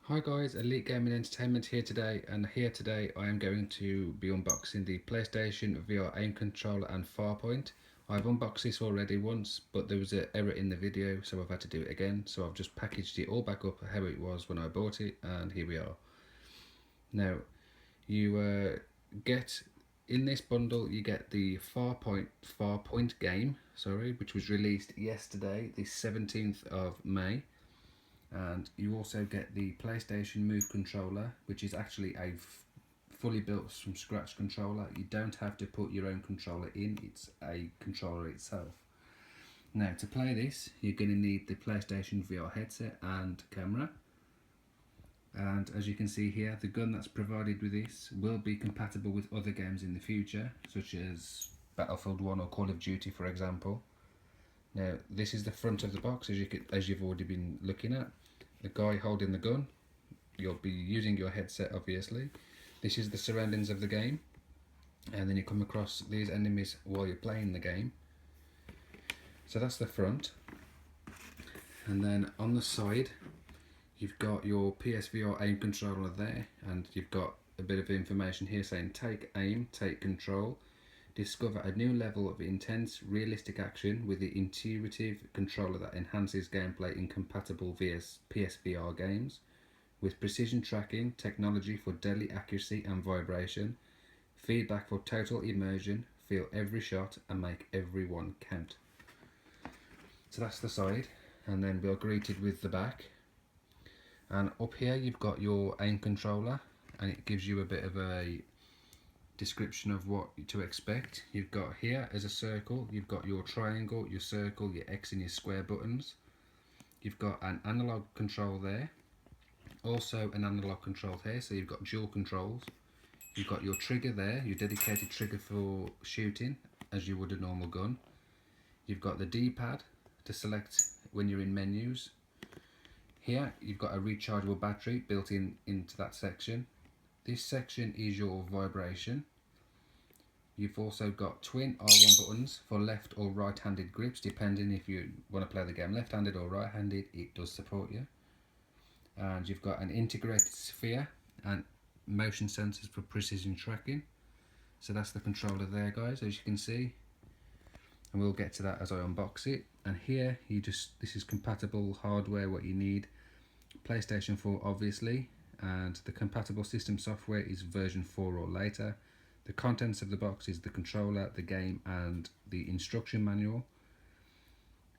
Hi guys, Elite Gaming Entertainment here today, and here today I am going to be unboxing the PlayStation VR aim controller and Farpoint. I've unboxed this already once, but there was an error in the video, so I've had to do it again. So I've just packaged it all back up how it was when I bought it, and here we are. Now, you get in this bundle, you get the Farpoint game, which was released yesterday, the 17th of May. And you also get the PlayStation Move controller, which is actually a fully built from scratch controller. You don't have to put your own controller in, it's a controller itself. Now, to play this, you're going to need the PlayStation VR headset and camera. And as you can see here, the gun that's provided with this will be compatible with other games in the future, such as Battlefield 1 or Call of Duty, for example. Now, this is the front of the box, as you've already been looking at. The guy holding the gun, you'll be using your headset obviously. This is the surroundings of the game, and then you come across these enemies while you're playing the game. So that's the front, and then on the side you've got your PSVR aim controller there, and you've got a bit of information here saying take aim, take control. Discover a new level of intense, realistic action with the intuitive controller that enhances gameplay in compatible PSVR games. With precision tracking, technology for deadly accuracy and vibration, feedback for total immersion, feel every shot and make every one count. So that's the side, and then we are greeted with the back. And up here you've got your aim controller, and it gives you a bit of a description of what to expect. You've got here as a circle, you've got your triangle, your circle, your X and your square buttons. You've got an analog control there, also an analog control here, so you've got dual controls. You've got your trigger there, your dedicated trigger for shooting as you would a normal gun. You've got the D-pad to select when you're in menus. Here you've got a rechargeable battery built into that section. This section is your vibration. You've also got twin R1 buttons for left or right-handed grips, depending if you want to play the game left-handed or right-handed, it does support you. And you've got an integrated sphere and motion sensors for precision tracking. So that's the controller there, guys, as you can see. And we'll get to that as I unbox it. And here, this is compatible hardware, what you need. PlayStation 4, obviously. And the compatible system software is version 4 or later. The contents of the box is the controller, the game, and the instruction manual.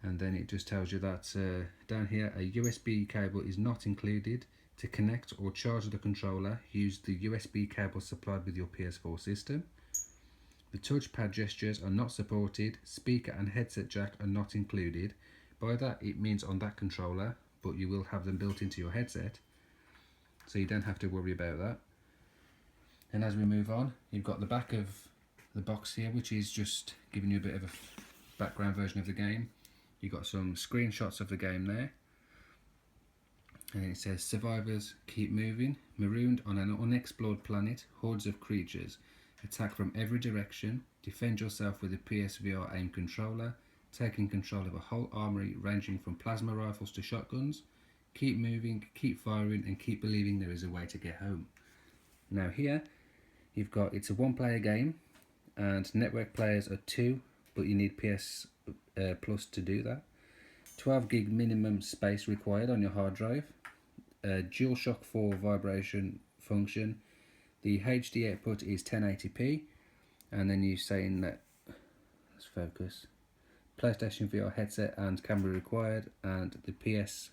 And then it just tells you that down here a USB cable is not included. To connect or charge the controller, use the USB cable supplied with your PS4 system. The touchpad gestures are not supported. Speaker and headset jack are not included. By that it means on that controller, but you will have them built into your headset, so you don't have to worry about that. And as we move on, you've got the back of the box here, which is just giving you a bit of a background version of the game. You've got some screenshots of the game there, and it says survivors keep moving, marooned on an unexplored planet, hordes of creatures attack from every direction, defend yourself with a PSVR aim controller, taking control of a whole armory ranging from plasma rifles to shotguns. Keep moving, keep firing, and keep believing there is a way to get home. Now here, you've got, it's a one-player game, and network players are 2, but you need PS Plus to do that. 12 gig minimum space required on your hard drive. DualShock 4 vibration function. The HD output is 1080p, and then you're saying that, let's focus, PlayStation VR headset and camera required, and the PS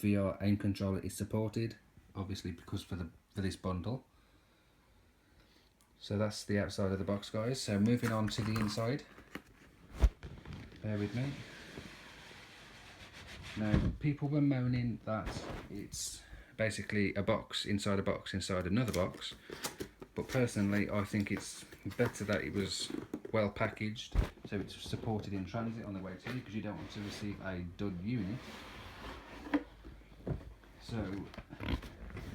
VR aim controller is supported, obviously because for this bundle. So that's the outside of the box, guys. So moving on to the inside, bear with me. Now, people were moaning that it's basically a box inside another box, but personally I think it's better that it was well packaged, so it's supported in transit on the way to you, because you don't want to receive a dud unit. So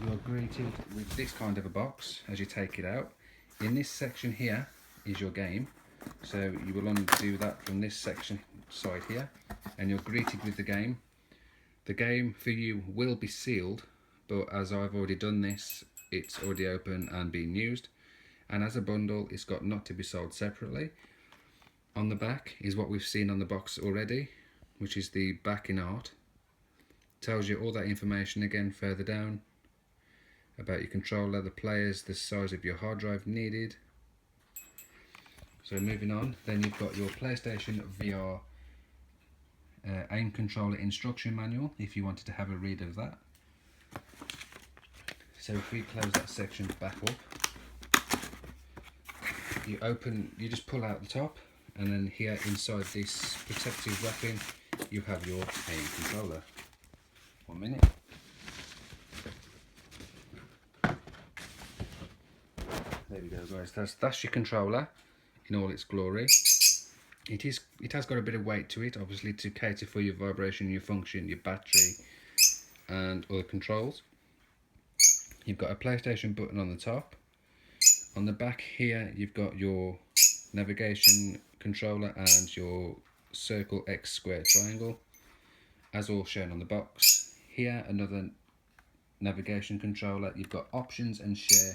you're greeted with this kind of a box as you take it out. In this section here is your game, so you will undo that from this section side here, and you're greeted with the game. The game for you will be sealed, but as I've already done this, it's already open and being used. And as a bundle, it's got not to be sold separately. On the back is what we've seen on the box already, which is the backing art. Tells you all that information again further down about your controller, the players, the size of your hard drive needed. So moving on, then you've got your PlayStation VR aim controller instruction manual if you wanted to have a read of that. So if we close that section back up, you just pull out the top, and then here inside this protective wrapping you have your aim controller. 1 minute. There we go guys, that's your controller in all its glory. It has got a bit of weight to it, obviously, to cater for your vibration, your function, your battery and other controls. You've got a PlayStation button on the top. On the back here you've got your navigation controller and your circle, X, square, triangle, as all shown on the box. Here another navigation controller. You've got options and share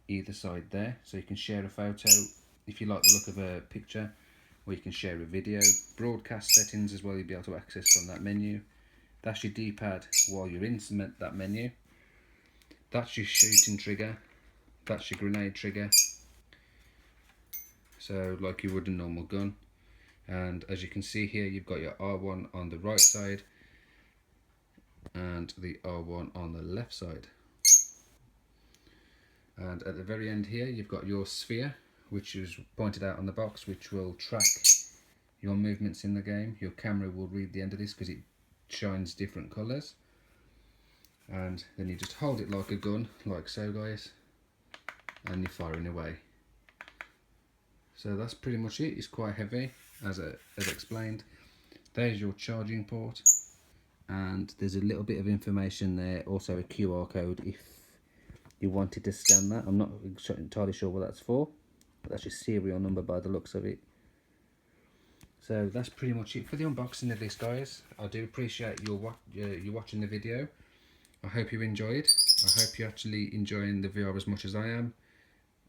either side there, so you can share a photo if you like the look of a picture, or you can share a video. Broadcast settings as well, you'll be able to access from that menu. That's your D-pad while you're in that menu. That's your shooting trigger. That's your grenade trigger, so like you would a normal gun. And as you can see here, you've got your R1 on the right side and the R1 on the left side. And at the very end here you've got your sphere, which is pointed out on the box, which will track your movements in the game. Your camera will read the end of this because it shines different colours. And then you just hold it like a gun, like so guys, and you're firing away. So that's pretty much it. It's quite heavy, as explained. There's your charging port, and there's a little bit of information there, also a QR code if you wanted to scan that. I'm not entirely sure what that's for, but that's your serial number by the looks of it. So that's pretty much it for the unboxing of this guys. I do appreciate you watching the video. I hope you enjoyed. I hope you're actually enjoying the VR as much as I am.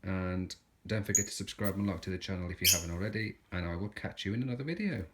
And don't forget to subscribe and like to the channel if you haven't already. And I will catch you in another video.